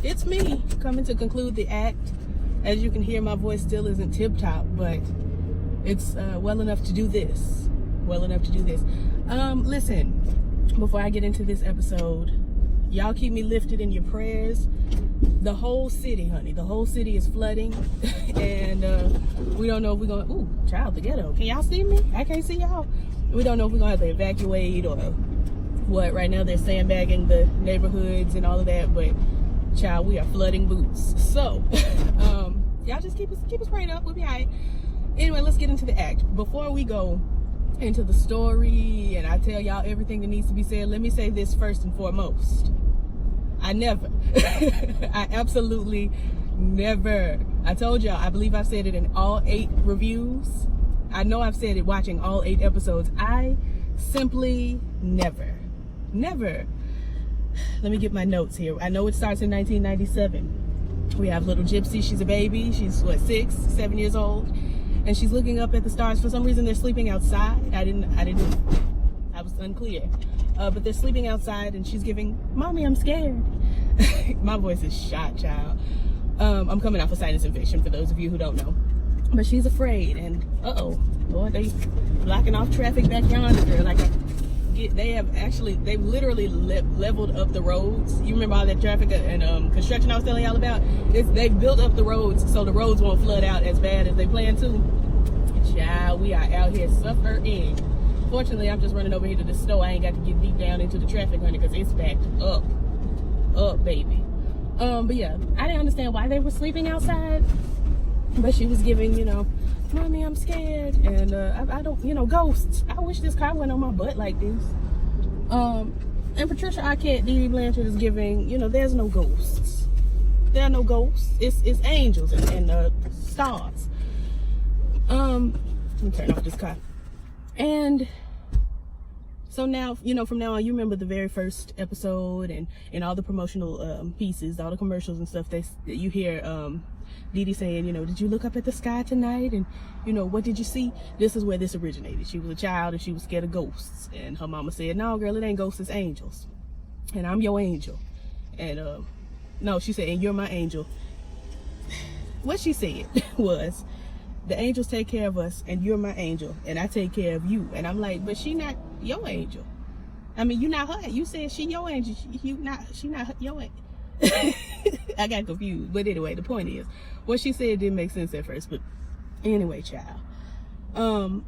it's me coming to conclude the act. As you can hear, my voice still isn't tip-top, but it's well enough to do this. Listen, before I get into this episode, y'all keep me lifted in your prayers. The whole city, honey, the whole city is flooding, and we don't know if we're going, ooh, child, the ghetto. Can y'all see me? I can't see y'all. We don't know if we're going to have to evacuate or what. Right now they're sandbagging the neighborhoods and all of that, but child, we are flooding boots. So y'all just keep us prayed up. We'll be all right. Anyway, let's get into the act. Before we go into the story and I tell y'all everything that needs to be said, let me say this first and foremost. I absolutely never, I told y'all, I believe I've said it in all 8 reviews. I know I've said it watching all 8 episodes. I simply never. Let me get my notes here. I know it starts in 1997. We have little Gypsy. She's a baby. She's what, 6, 7 years old, and she's looking up at the stars. For some reason, they're sleeping outside. I was unclear. But they're sleeping outside, and she's giving, "Mommy, I'm scared." My voice is shot, child. I'm coming off a sinus infection for those of you who don't know. But she's afraid, and Lord, they blocking off traffic back yonder. Like, they've literally leveled up the roads. You remember all that traffic and construction I was telling y'all about? They've built up the roads so the roads won't flood out as bad as they plan to. Child, we are out here suffering. Fortunately, I'm just running over here to the store. I ain't got to get deep down into the traffic, honey, because it's backed up, baby. But yeah, I didn't understand why they were sleeping outside, but she was giving, "Mommy, I'm scared," and I don't, ghosts. I wish this car went on my butt like this. And Patricia Arquette, Dee Dee Blanchard is giving, there's no ghosts. There are no ghosts. It's angels and stars. Let me turn off this car. And so now, from now on, you remember the very first episode and all the promotional pieces, all the commercials and stuff that you hear Dee Dee saying, "Did you look up at the sky tonight? And, what did you see?" This is where this originated. She was a child and she was scared of ghosts. And her mama said, "No, girl, it ain't ghosts, it's angels. And I'm your angel." And, no, she said, "And you're my angel." What she said was, "The angels take care of us, and you're my angel, and I take care of you." And I'm like, but she not your angel. I mean, you not her. You said she your angel. She not your angel. I got confused. But anyway, the point is, what she said didn't make sense at first. But anyway, child. And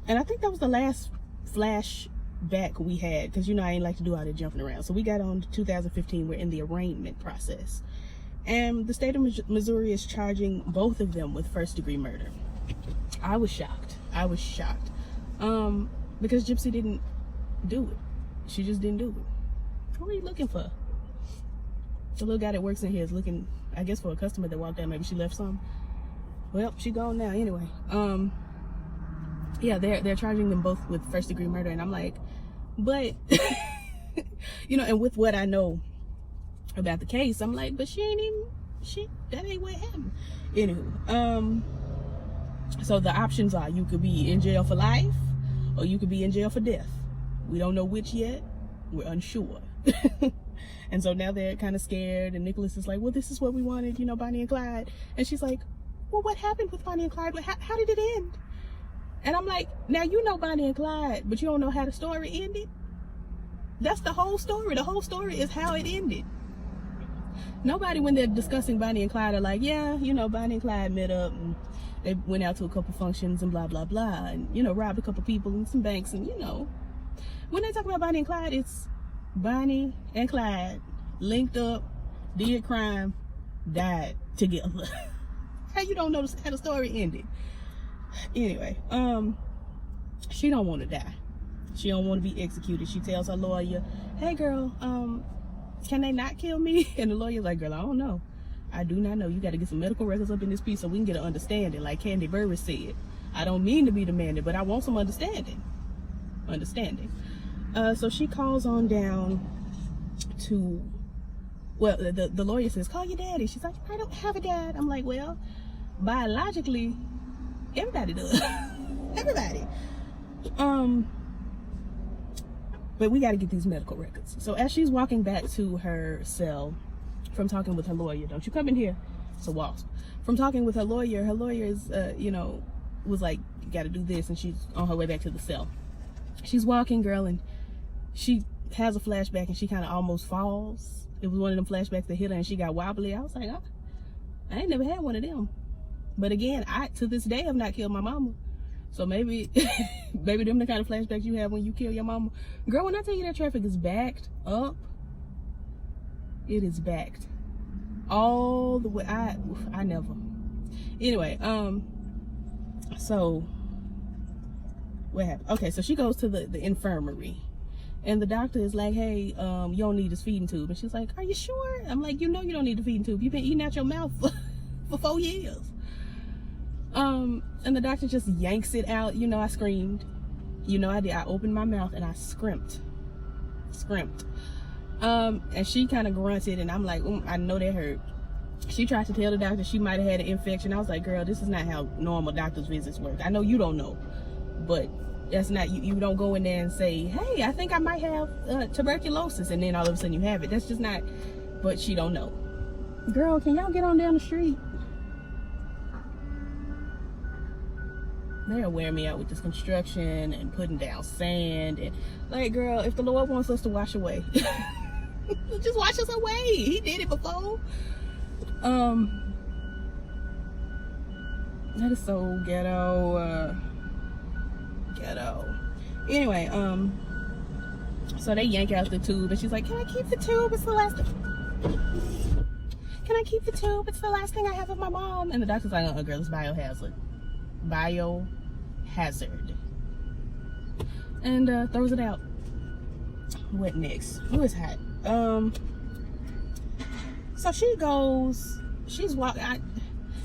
I think that was the last flashback we had, because I ain't like to do all that jumping around. So we got on to 2015. We're in the arraignment process. And the state of Missouri is charging both of them with first-degree murder. I was shocked. Because Gypsy didn't do it. She just didn't do it. Who are you looking for? The little guy that works in here is looking, I guess, for a customer that walked out. Maybe she left some. Well, she gone now anyway. Yeah, they're charging them both with first-degree murder, and I'm like, but and with what I know about the case, I'm like, but that ain't what happened. Anywho, so the options are, you could be in jail for life or you could be in jail for death. We don't know which yet. We're unsure. And so now they're kind of scared, and Nicholas is like, well, this is what we wanted, Bonnie and Clyde. And she's like, well, what happened with Bonnie and Clyde? How did it end? And I'm like, now Bonnie and Clyde, but you don't know how the story ended? That's the whole story. The whole story is how it ended. Nobody, when they're discussing Bonnie and Clyde, are like, yeah, Bonnie and Clyde met up and they went out to a couple functions and blah, blah, blah, and, robbed a couple people and some banks. And, when they talk about Bonnie and Clyde, it's Bonnie and Clyde linked up, did crime, died together. How you don't know how the story ended? Anyway, she don't want to die. She don't want to be executed. She tells her lawyer, hey, girl, can they not kill me? And the lawyer's like, girl, I don't know. I do not know. You got to get some medical records up in this piece so we can get an understanding. Like Candy Burris said, I don't mean to be demanding, but I want some understanding. So she calls on down to, well, the lawyer says, call your daddy. She's like, I don't have a dad. I'm like, well, biologically, everybody does. Everybody. But we got to get these medical records. So as she's walking back to her cell, from talking with her lawyer. Don't you come in here. It's a wasp. From talking with her lawyer is, you know, was like, you got to do this. And she's on her way back to the cell. She's walking, girl, and she has a flashback and she kind of almost falls. It was one of them flashbacks that hit her and she got wobbly. I was like, oh, I ain't never had one of them. But again, I, to this day, have not killed my mama. So maybe, maybe them the kind of flashbacks you have when you kill your mama. Girl, when I tell you that traffic is backed up, it is backed all the way. I never. Anyway, so what happened? Okay, so she goes to the infirmary, and the doctor is like, hey, you don't need this feeding tube. And she's like, are you sure? I'm like, you know you don't need the feeding tube. You've been eating out your mouth for 4 years. And the doctor just yanks it out. You know, I screamed. You know I did. I opened my mouth and I scrimped. And she kind of grunted, and I'm like, I know that hurt. She tried to tell the doctor she might have had an infection. I was like, girl, this is not how normal doctor's visits work. I know you don't know, but that's not, you don't go in there and say, hey, I think I might have tuberculosis, and then all of a sudden you have it. That's just not, but she don't know. Girl, can y'all get on down the street? They're wearing me out with this construction and putting down sand. And like, girl, if the Lord wants us to wash away, just wash us away. He did it before. That is so ghetto. Ghetto. Anyway, so they yank out the tube, and she's like, can I keep the tube? It's the last thing. Can I keep the tube? It's the last thing I have of my mom. And the doctor's like, girl, it's biohazard. Biohazard. And throws it out. What next? Who is hot? So she goes, she's walking.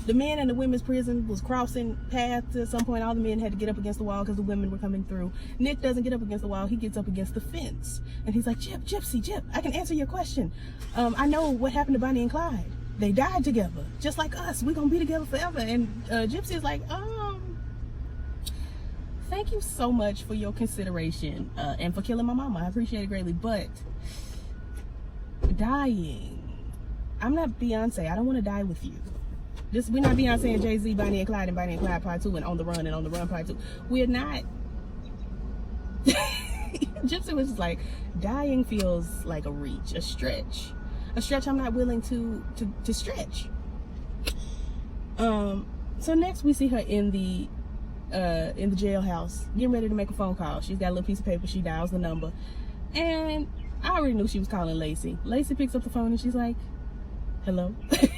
The men in the women's prison was crossing paths. At some point, all the men had to get up against the wall because the women were coming through. Nick doesn't get up against the wall. He gets up against the fence. And he's like, Gypsy, I can answer your question. I know what happened to Bonnie and Clyde. They died together, just like us. We're going to be together forever. And Gypsy is like, thank you so much for your consideration and for killing my mama. I appreciate it greatly. But dying, I'm not Beyonce. I don't want to die with you. We're not Beyonce and Jay-Z, Bonnie and Clyde Part 2 and On the Run Part 2. We're not. Gypsy was just like, dying feels like a reach, a stretch I'm not willing to stretch. So next we see her in the jailhouse, getting ready to make a phone call. She's got a little piece of paper. She dials the number, and I already knew she was calling Lacey. Lacey picks up the phone and she's like, hello.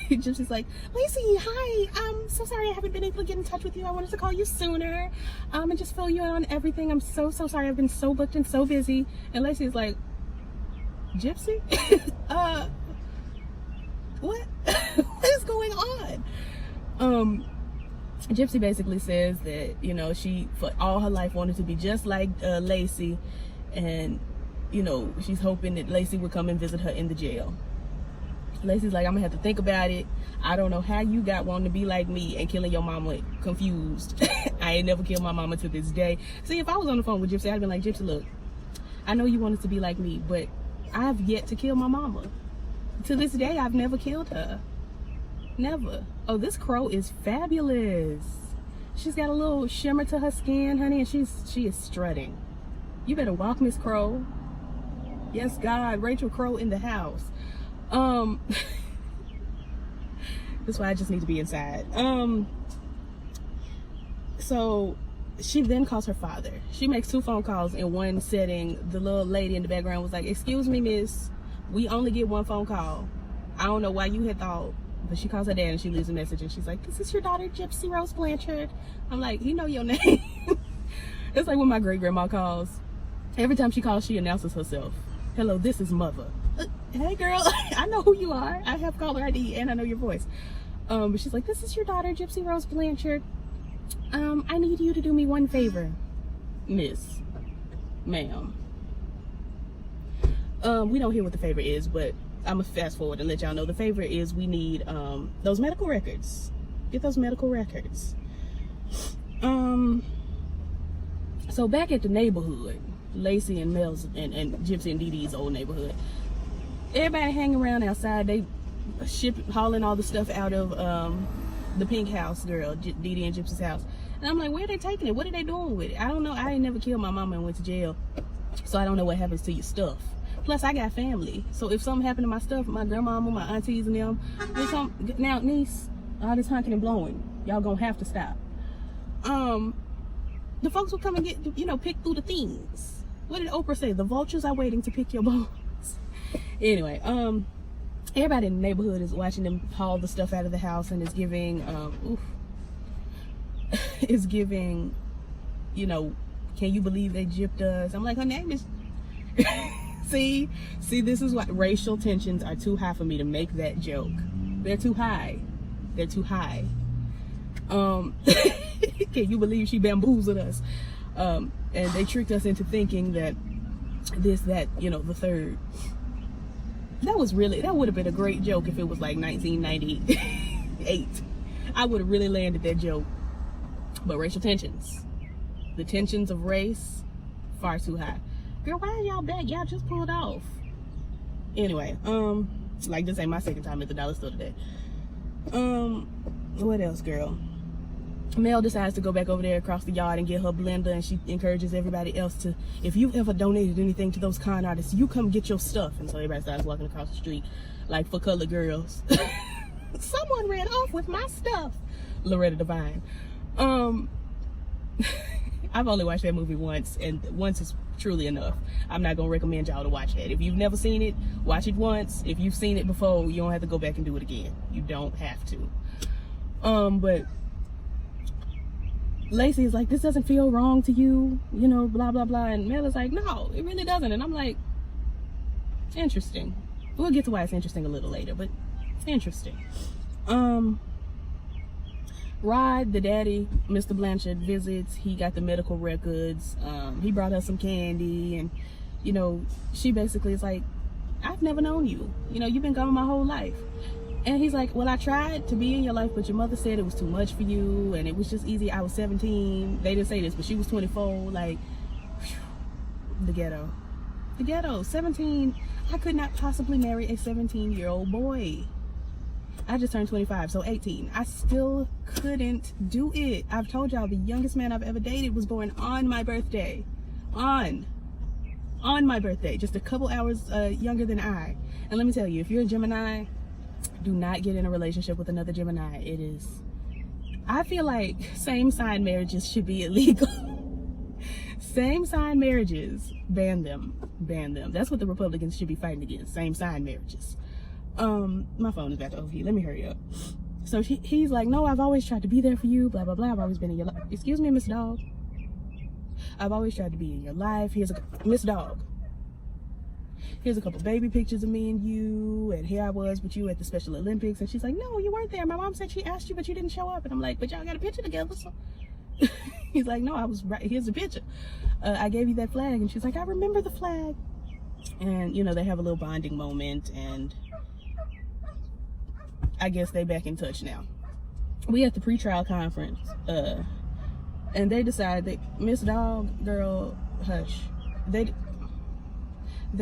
Gypsy's like, Lacey, hi, I'm so sorry I haven't been able to get in touch with you. I wanted to call you sooner and just fill you in on everything. I'm so sorry. I've been so booked and so busy. And Lacey's like, Gypsy? What? What is going on? Gypsy basically says that, you know, she for all her life wanted to be just like Lacey, and you know, she's hoping that Lacey would come and visit her in the jail. Lacey's like, I'm gonna have to think about it. I don't know how you got wanting to be like me and killing your mama confused. I ain't never killed my mama to this day. See, if I was on the phone with Gypsy, I'd been like, Gypsy, look, I know you wanted to be like me, but I've yet to kill my mama. To this day, I've never killed her. Never. Oh, this crow is fabulous. She's got a little shimmer to her skin, honey, and she is strutting. You better walk, Miss Crow. Yes, God, Rachel Crow in the house. That's why I just need to be inside. So she then calls her father. She makes 2 phone calls in one setting. The little lady in the background was like, excuse me, miss, we only get 1 phone call. I don't know why you had thought. But she calls her dad and she leaves a message and she's like, this is your daughter, Gypsy Rose Blanchard. I'm like, you know your name. It's like when my great grandma calls. Every time she calls, she announces herself. Hello, this is mother. Hey girl, I know who you are. I have caller ID and I know your voice. But she's like, this is your daughter, Gypsy Rose Blanchard. I need you to do me one favor, miss, ma'am. We don't hear what the favor is, but I'm gonna fast forward and let y'all know the favor is we need those medical records. Get those medical records. So back at the neighborhood, Lacey and Mel's and Gypsy and Dee Dee's old neighborhood, everybody hanging around outside. They hauling all the stuff out of the pink house, girl, Dee Dee and Gypsy's house. And I'm like, where are they taking it? What are they doing with it? I don't know. I ain't never killed my mama and went to jail, so I don't know what happens to your stuff. Plus, I got family, so if something happened to my stuff, my grandmama, my aunties, and them, now, niece, all this honking and blowing, y'all gonna have to stop. The folks will come and get, pick through the things. What did Oprah say? The vultures are waiting to pick your bones. Anyway, everybody in the neighborhood is watching them haul the stuff out of the house, and it's giving, it's giving, can you believe they gypped us? I'm like, her name is. See, this is why racial tensions are too high for me to make that joke. They're too high. They're too high. Can you believe she bamboozled us? And they tricked us into thinking that this, that, the third. That would have been a great joke if it was like 1998. I would have really landed that joke. But racial tensions, the tensions of race, far too high. Girl, why are y'all back? Y'all just pulled off. Anyway, like this ain't my second time at the dollar store today. What else, girl? Mel decides to go back over there across the yard and get her blender, and she encourages everybody else to, if you've ever donated anything to those con artists, you come get your stuff. And so everybody starts walking across the street like for colored girls. Someone ran off with my stuff. Loretta Devine. I've only watched that movie once, and once is truly enough. I'm not gonna recommend y'all to watch that. If you've never seen it, watch it once. If you've seen it before, you don't have to go back and do it again. You don't have to. But Lacey is like, this doesn't feel wrong to you, blah blah blah, and Mel is like, no, it really doesn't. And I'm like, interesting. We'll get to why it's interesting a little later, but it's interesting. Rod, the daddy, Mr. Blanchard, visits. He got the medical records. He brought her some candy, and she basically is like, I've never known you. You've been gone my whole life. And he's like, well, I tried to be in your life, but your mother said it was too much for you, and it was just easy. I was 17. They didn't say this, but she was 24. Like, whew, the ghetto. 17. I could not possibly marry a 17-year-old boy. I just turned 25, so 18. I still couldn't do it. I've told y'all the youngest man I've ever dated was born on my birthday. On my birthday, just a couple hours younger than I. And let me tell you, if you're a Gemini, do not get in a relationship with another Gemini. It is, I feel like same sign marriages should be illegal. Same sign marriages, ban them. That's what the Republicans should be fighting against, same sign marriages. My phone is about to overheat. Let me hurry up. So he's like, no, I've always tried to be there for you, blah, blah, blah. I've always been in your life. Excuse me, Miss Dog. I've always tried to be in your life. Miss Dog. Here's a couple baby pictures of me and you, and here I was with you at the Special Olympics. And she's like, no, you weren't there. My mom said she asked you, but you didn't show up. And I'm like, but y'all got a picture together. So he's like, no, I was right. Here's the picture. I gave you that flag. And she's like, I remember the flag. And, they have a little bonding moment, and I guess they back in touch now. We at the pretrial conference, and they decide that Miss Dog, girl, hush. They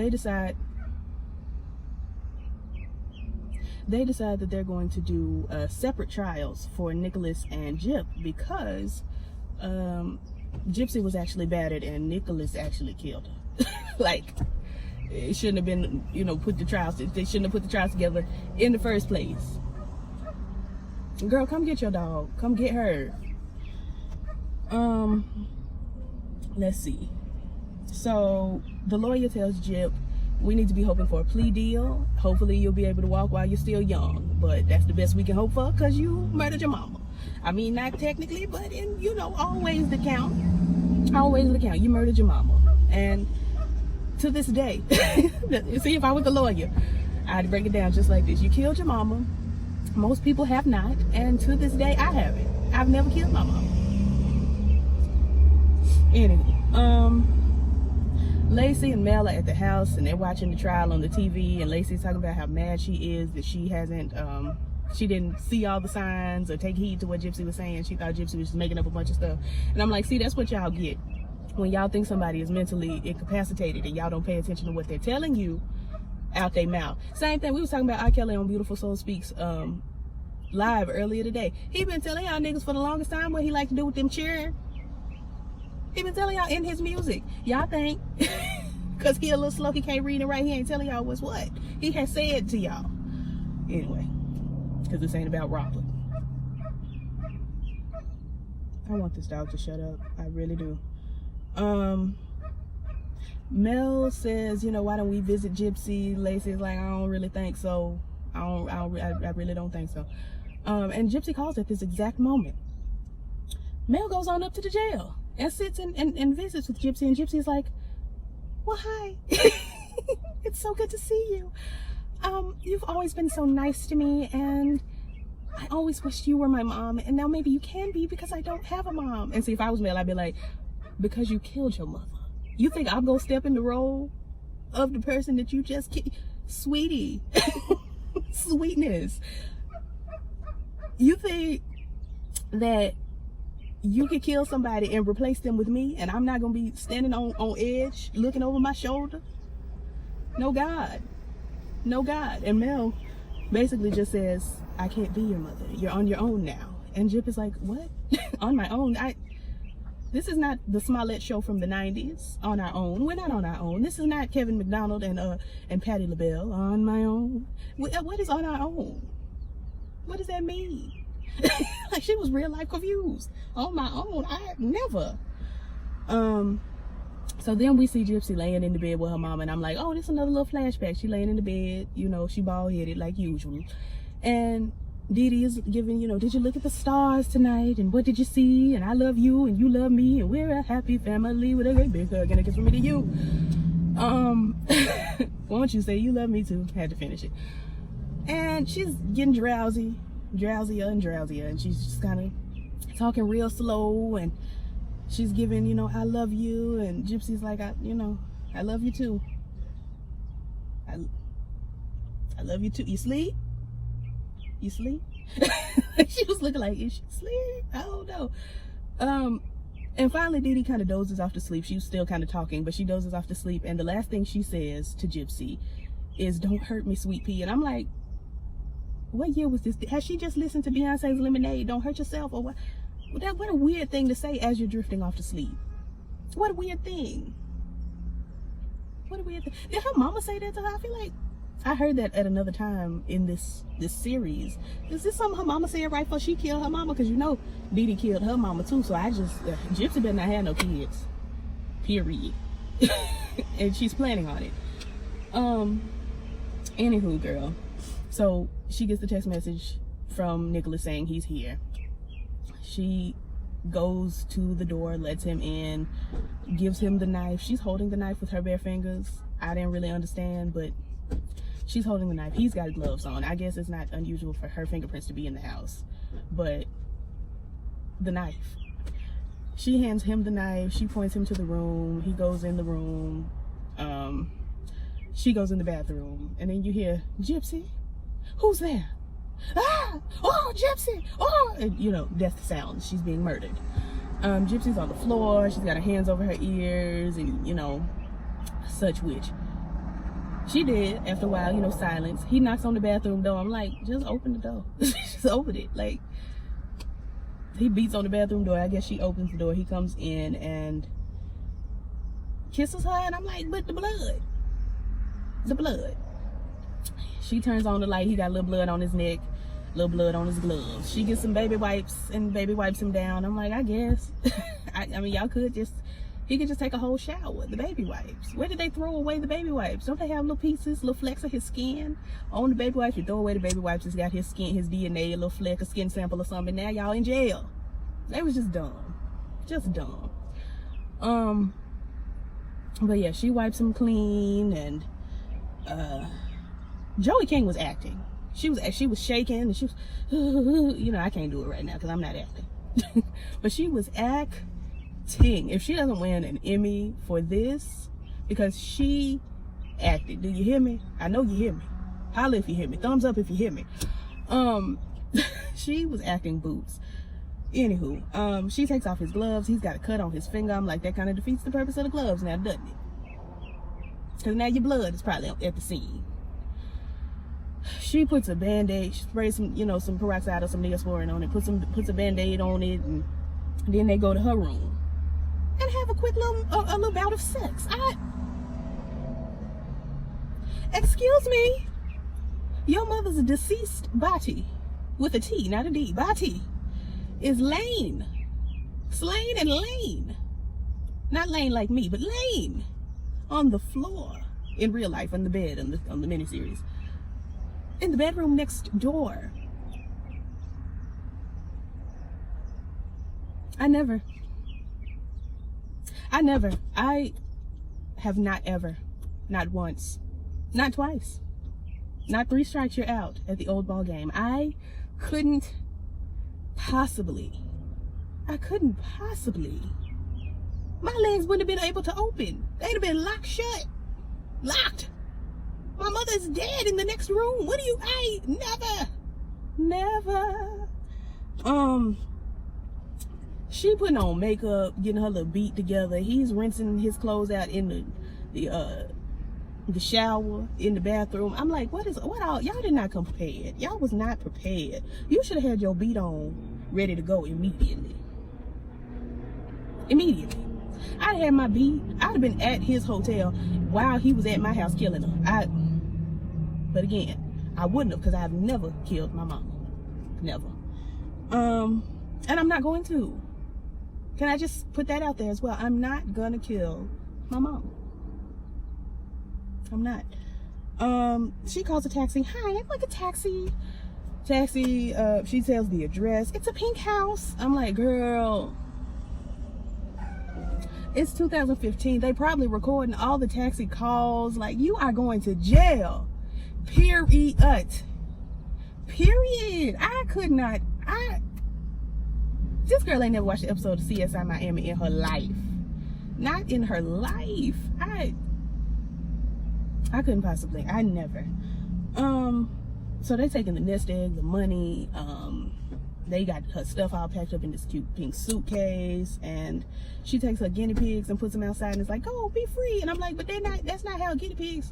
decide that they're going to do separate trials for Nicholas and Gyp, because Gypsy was actually battered and Nicholas actually killed her. Like, it shouldn't have been, they shouldn't have put the trials together in the first place. Girl, come get your dog. Come get her. Let's see. So the lawyer tells Gyp, we need to be hoping for a plea deal. Hopefully you'll be able to walk while you're still young, but that's the best we can hope for, because you murdered your mama. I mean, not technically, but in, always the count. Always the count. You murdered your mama. And to this day, see, if I was the lawyer, I'd break it down just like this. You killed your mama. Most people have not, and to this day, I haven't. I've never killed my mama. Anyway, Lacey and Mel are at the house, and they're watching the trial on the TV, and Lacey's talking about how mad she is that she hasn't, she didn't see all the signs or take heed to what Gypsy was saying. She thought Gypsy was just making up a bunch of stuff. And I'm like, see, that's what y'all get. When y'all think somebody is mentally incapacitated and y'all don't pay attention to what they're telling you, out their mouth. Same thing, we was talking about R. Kelly on Beautiful Soul Speaks live earlier today. He been telling y'all niggas for the longest time what he like to do with them cheering. He been telling y'all in his music. Y'all think because he a little slow, he can't read and write, he ain't telling y'all what's what. He has said to y'all. Anyway, because this ain't about Robert. I want this dog to shut up. I really do. Mel says, you know, why don't we visit Gypsy? Lacey's like, I don't really think so. I really don't think so. And Gypsy calls at this exact moment. Mel goes on up to the jail and sits and visits with Gypsy, and Gypsy's like, well, hi. It's so good to see you. You've always been so nice to me, and I always wished you were my mom, and now maybe you can be because I don't have a mom. And see, if I was Mel, I'd be like, because you killed your mother. You think I'm gonna step in the role of the person that you just killed? Sweetie. Sweetness. You think that you could kill somebody and replace them with me, and I'm not gonna be standing on edge looking over my shoulder? No God. No God. And Mel basically just says, I can't be your mother. You're on your own now. And Jip is like, what? On my own? This is not the Smollett show from the 90s. On our own. We're not on our own. This is not Kevin McDonald and Patti LaBelle. On my own. What is on our own? What does that mean? Like, she was real life confused. On my own? I never. So then we see Gypsy laying in the bed with her mom, and I'm like, oh, this is another little flashback. She laying in the bed, you know, she bald-headed like usual. And Dee Dee is giving, you know, did you look at the stars tonight? And what did you see? And I love you, and you love me, and we're a happy family with a great big hug and a kiss from me to you. Won't you say you love me too? Had to finish it. And she's getting drowsier and drowsier, and she's just kind of talking real slow, and she's giving, you know, I love you, and Gypsy's like, I love you too. I love you too. You sleep? You sleep? She was looking like, is she asleep? I don't know. And finally Dee Dee kind of dozes off to sleep. She was still kind of talking, but she dozes off to sleep, and the last thing she says to Gypsy is, don't hurt me, sweet pea. And I'm like, what year was this? Has she just listened to Beyonce's Lemonade, Don't Hurt Yourself? Or what? What a weird thing to say as you're drifting off to sleep. What a weird thing. What a weird thing. Did her mama say that to her? I feel like I heard that at another time in this series. Is this something her mama said right before she killed her mama? Because you know Dee Dee killed her mama too. So I just, Gypsy better not have no kids. Period. And she's planning on it. Anywho, girl. So she gets the text message from Nicholas saying he's here. She goes to the door, lets him in, gives him the knife. She's holding the knife with her bare fingers. I didn't really understand, but she's holding the knife. He's got gloves on. I guess it's not unusual for her fingerprints to be in the house, but the knife. She hands him the knife. She points him to the room. He goes in the room. She goes in the bathroom, and then you hear, Gypsy? Who's there? Ah! Oh, Gypsy! Oh! And, you know, that's the sound. She's being murdered. Gypsy's on the floor. She's got her hands over her ears and, you know, such which. She did, after a while, you know, silence. He knocks on the bathroom door. I'm like, just open the door. Just open it. Like, he beats on the bathroom door. I guess she opens the door. He comes in and kisses her. And I'm like, but the blood. The blood. She turns on the light. He got a little blood on his neck, little blood on his gloves. She gets some baby wipes and baby wipes him down. I'm like, I guess. I mean, y'all could just, he could just take a whole shower with the baby wipes. Where did they throw away the baby wipes? Don't they have little pieces, little flecks of his skin on the baby wipes? You throw away the baby wipes. It's got his skin, his DNA, a little fleck, a skin sample or something. Now y'all in jail. They was just dumb. Just dumb. But yeah, she wipes him clean, and Joey King was acting. She was shaking, and she was, you know, I can't do it right now because I'm not acting. But she was acting. If she doesn't win an Emmy for this, because she acted. Do you hear me? I know you hear me. Holla if you hear me. Thumbs up if you hear me. She was acting boots. Anywho, she takes off his gloves. He's got a cut on his finger. I'm like, that kind of defeats the purpose of the gloves now, doesn't it? Because now your blood is probably at the scene. she puts a band-aid, she sprays some, some peroxide or some Neosporin on it, puts a band-aid on it, and then they go to her room and have a quick little bout of sex. Excuse me, your mother's deceased body, with a T, not a D, body, is slain and lain, not lain like me, but lain on the floor in real life, on the bed, on the miniseries, in the bedroom next door. I have not ever, not once, not twice, not 3 strikes you're out at the old ball game. I couldn't possibly. My legs wouldn't have been able to open. They'd have been locked shut. Locked. My mother's dead in the next room. Never. She putting on makeup, getting her little beat together. He's rinsing his clothes out in the shower, in the bathroom. I'm like, what all? Y'all did not come prepared. Y'all was not prepared. You should have had your beat on, ready to go immediately. I'd had my beat. I'd have been at his hotel while he was at my house killing her. But again, I wouldn't have, because I've never killed my mama. Never. And I'm not going to. Can I just put that out there as well? I'm not gonna kill my mom. I'm not. She calls a taxi. Hi, I'd like a taxi. She tells the address. It's a pink house. I'm like, girl, it's 2015. They probably recording all the taxi calls. Like, you are going to jail. Period. I could not. This girl ain't never watched an episode of CSI Miami in her life. Not in her life. I couldn't possibly. I never. So they're taking the nest egg, the money. They got her stuff all packed up in this cute pink suitcase, and she takes her guinea pigs and puts them outside and is like, "Oh, be free." And I'm like, but that's not how guinea pigs,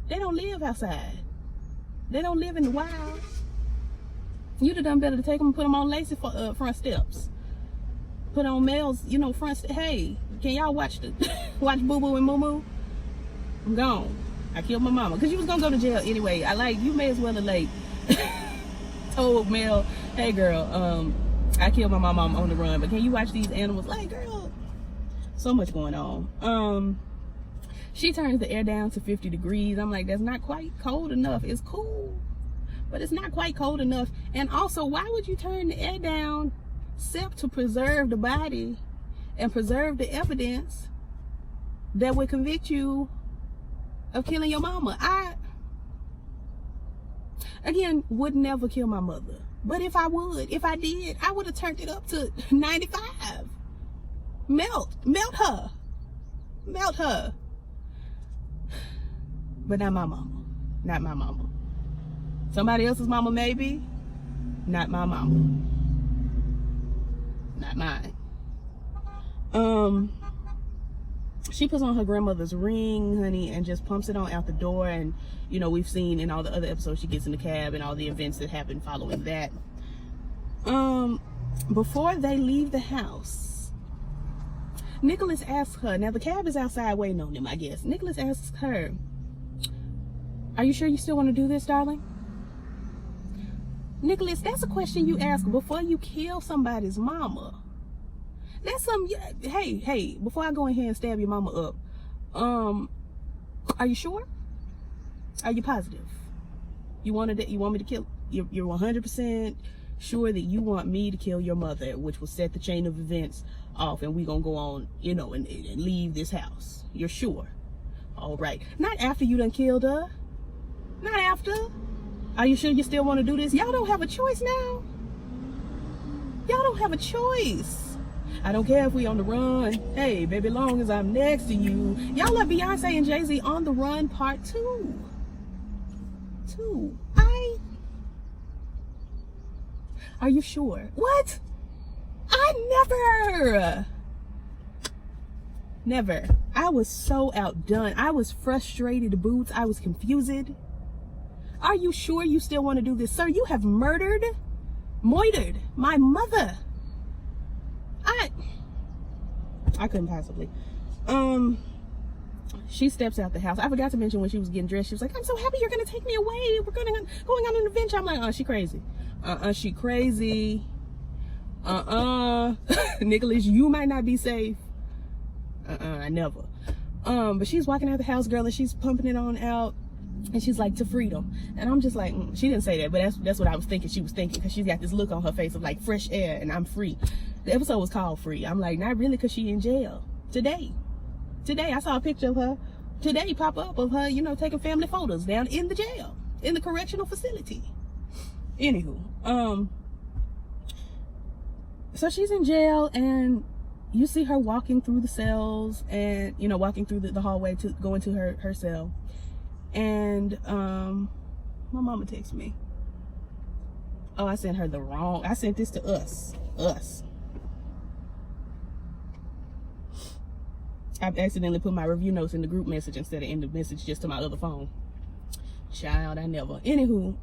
they don't live outside. They don't live in the wild. You'd have done better to take them and put them on Lacey front steps. Put on Mel's, front steps. Hey, can y'all watch Boo Boo and Moo Moo? I'm gone. I killed my mama. Because you was going to go to jail anyway. You may as well have, told Mel, hey, girl, I killed my mama, I'm on the run. But can you watch these animals? Like, girl, so much going on. She turns the air down to 50 degrees. I'm like, that's not quite cold enough. It's cool, but it's not quite cold enough. And also, why would you turn the air down except to preserve the body and preserve the evidence that would convict you of killing your mama? I, again, would never kill my mother. But if I did, I would have turned it up to 95. Melt her. But not my mama. Somebody else's mama, maybe. Not my mama. Not mine. She puts on her grandmother's ring, honey, and just pumps it on out the door. And, we've seen in all the other episodes, she gets in the cab and all the events that happen following that. Before they leave the house, Nicholas asks her, now the cab is outside waiting on them, I guess. Nicholas asks her, are you sure you still want to do this, darling? Nicholas, that's a question you ask before you kill somebody's mama. That's hey, before I go in here and stab your mama up, are you sure? Are you positive? You want me to kill? You're 100% sure that you want me to kill your mother, which will set the chain of events off, and we gonna go on, and leave this house. You're sure? All right. Not after you done killed her. Not after. Are you sure you still want to do this? Y'all don't have a choice now. Y'all don't have a choice. I don't care if we on the run. Hey, baby, long as I'm next to you. Y'all are Beyonce and Jay-Z on the run part 2. Are you sure? What? Never. I was so outdone. I was frustrated, boots. I was confused. Are you sure you still want to do this? Sir, you have moitered my mother. I couldn't possibly. She steps out the house. I forgot to mention when she was getting dressed, she was like, I'm so happy you're going to take me away. We're going on an adventure. I'm like, she crazy. She crazy. Nicholas, you might not be safe. I never. But she's walking out the house, girl, and she's pumping it on out. And she's like, to freedom. And I'm just like, she didn't say that, but that's what I was thinking she was thinking, because she's got this look on her face of like fresh air and I'm free. The episode was called Free. I'm like, not really, because she in jail. Today I saw a picture of her today pop up of her, taking family photos down in the jail, in the correctional facility. Anywho, so she's in jail, and you see her walking through the cells and, walking through the hallway to go into her cell. And my mama texted me. Oh, I sent her I sent this to us. I've accidentally put my review notes in the group message instead of in the message just to my other phone. Child, I never. Anywho,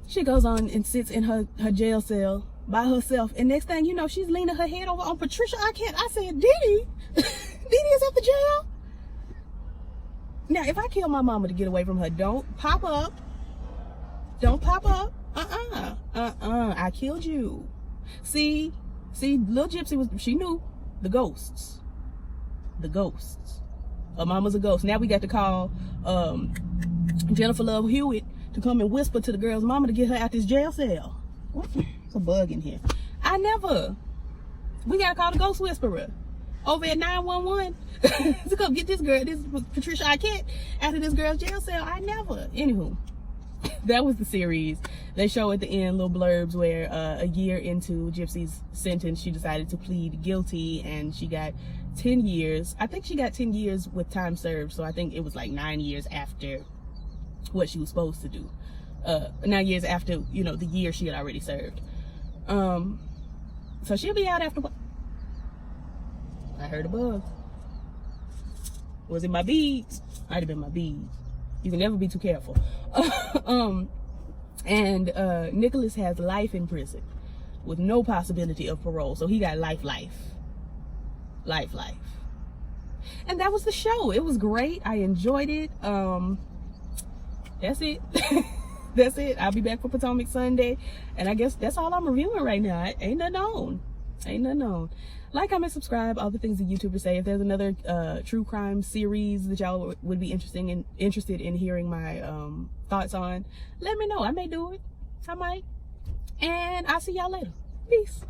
she goes on and sits in her jail cell by herself. And next thing you know, she's leaning her head over on Patricia. I said, Didi? Didi is at the jail? Now, if I kill my mama to get away from her, don't pop up. Don't pop up. I killed you. See, little Gypsy she knew the ghosts. Her mama's a ghost. Now we got to call Jennifer Love Hewitt to come and whisper to the girl's mama to get her out this jail cell. What? There's a bug in here. We got to call the ghost whisperer over at 911 to come get this Patricia Arquette out of this girl's jail cell. Anywho, that was the series. They show at the end little blurbs where a year into Gypsy's sentence, she decided to plead guilty, and she got 10 years. I think she got 10 years with time served, so I think it was like 9 years after what she was supposed to do. 9 years after, the year she had already served. So she'll be out after what? I heard a bug. Was it my beads? Might have been my beads. You can never be too careful. And Nicholas has life in prison with no possibility of parole. So he got life. And that was the show. It was great. I enjoyed it. That's it. That's it. I'll be back for Potomac Sunday. And I guess that's all I'm reviewing right now. Ain't nothing on. Like, comment, subscribe, all the things the YouTubers say. If there's another true crime series that y'all would be interested in hearing my thoughts on, let me know. I may do it. I might. And I'll see y'all later. Peace.